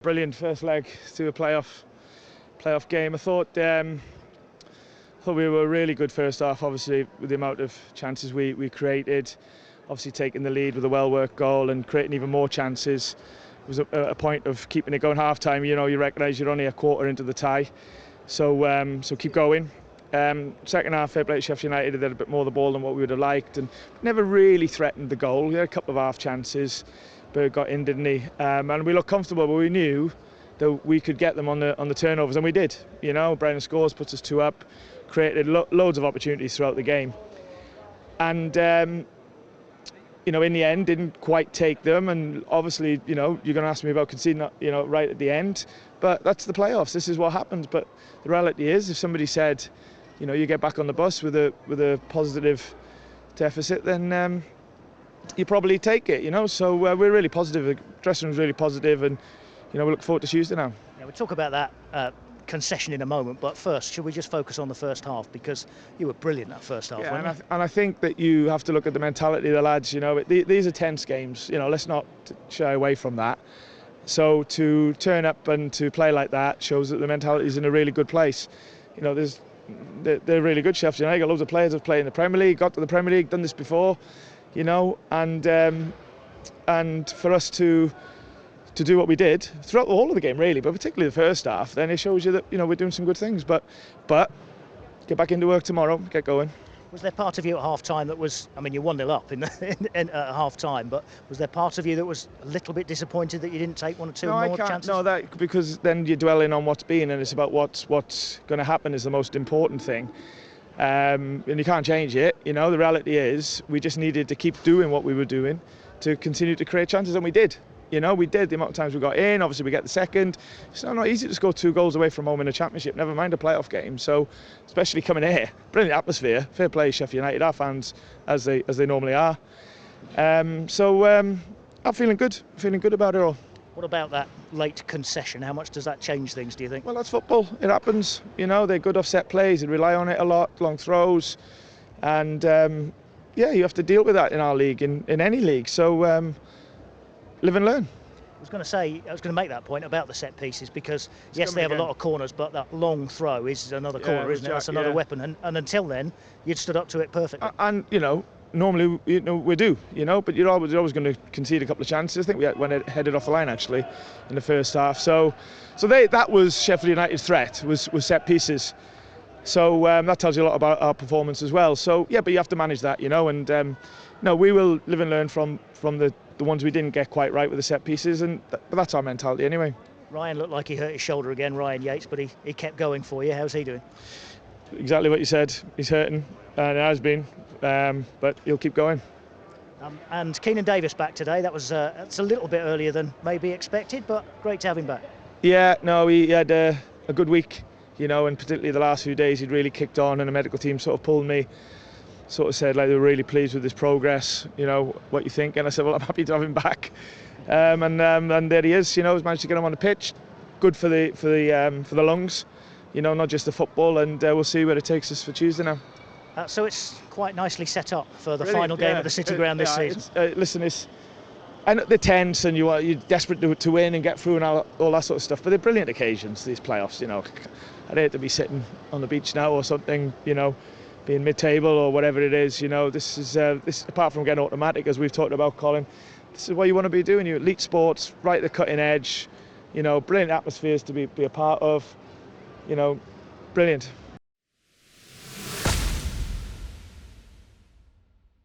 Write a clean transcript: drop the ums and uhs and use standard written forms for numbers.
Brilliant first leg to a playoff game. I thought we were really good first half, obviously, with the amount of chances we created. Obviously taking the lead with a well-worked goal and creating even more chances. It was a point of keeping it going half-time. You know, you recognise you're only a quarter into the tie. So keep going. Second half, fair play to Sheffield United, they had a bit more of the ball than what we would have liked and never really threatened the goal. We had a couple of half chances. Berg got in, didn't he? And we looked comfortable, but we knew that we could get them on the turnovers, and we did. You know, Brennan scores, puts us 2 up, created loads of opportunities throughout the game. And you know, in the end, didn't quite take them. And obviously, you know, you're going to ask me about conceding, you know, right at the end. But that's the playoffs. This is what happens. But the reality is, if somebody said, you know, you get back on the bus with a positive deficit, then you probably take it, you know. So we're really positive. The dressing room's really positive, and you know, we look forward to Tuesday now. Yeah, we'll talk about that concession in a moment, but first, should we just focus on the first half, because you were brilliant that first half, yeah, weren't you? And I think that you have to look at the mentality of the lads. You know, these are tense games. You know, let's not shy away from that. So to turn up and to play like that shows that the mentality is in a really good place. You know, they're really good. Sheffield United got loads of players who've played in the Premier League, got to the Premier League, done this before. You know, and for us to do what we did throughout the whole of the game, really, but particularly the first half, then it shows you that, you know, we're doing some good things. But get back into work tomorrow, get going. Was there part of you at half-time that was, I mean, you're 1-0 up in at half-time, but was there part of you that was a little bit disappointed that you didn't take 1 or 2 more chances? No, that because then you're dwelling on what's been, and it's about what's going to happen is the most important thing. And you can't change it. You know, the reality is we just needed to keep doing what we were doing to continue to create chances, and we did. You know, we did. The amount of times we got in, obviously we get the second. It's not easy to score 2 goals away from home in a championship, never mind a playoff game. So, especially coming here, brilliant atmosphere. Fair play, Sheffield United, our fans, as they normally are. I'm feeling good about it all. What about that late concession? How much does that change things, do you think? Well, that's football. It happens. You know, they're good offset plays. They rely on it a lot, long throws. And, yeah, you have to deal with that in our league, in any league. So, live and learn. I was going to make that point about the set pieces, because yes, they have a lot of corners, but that long throw is another corner, isn't it? That's another weapon. And until then, you'd stood up to it perfectly. And you know, normally, you know, we do, you know, but you're always going to concede a couple of chances. I think we had when it headed off the line actually in the first half. So that was Sheffield United's threat, was set pieces. So that tells you a lot about our performance as well. So yeah, but you have to manage that, you know, and no, we will live and learn from the ones we didn't get quite right with the set pieces, but that's our mentality anyway. Ryan looked like he hurt his shoulder again, Ryan Yates, but he kept going for you. How's he doing? Exactly what you said. He's hurting, and it has been, but he'll keep going. And Keenan Davis back today. That's a little bit earlier than maybe expected, but great to have him back. Yeah, no, he had a good week, you know, and particularly the last few days he'd really kicked on, and the medical team sort of pulled me, sort of said like they were really pleased with his progress, you know, what you think, and I said, well, I'm happy to have him back, and there he is, you know, he's managed to get him on the pitch, good for the lungs, you know, not just the football, and we'll see where it takes us for Tuesday now. So it's quite nicely set up for the final game of the City Ground this season. Listen, and they're tense, and you're desperate to win and get through and all that sort of stuff, but they're brilliant occasions, these playoffs, you know. I'd hate to be sitting on the beach now or something, you know, being mid-table or whatever it is, you know. This is apart from getting automatic, as we've talked about, Colin, this is what you want to be doing. You elite sports, right at the cutting edge, you know, brilliant atmospheres to be a part of, you know, brilliant.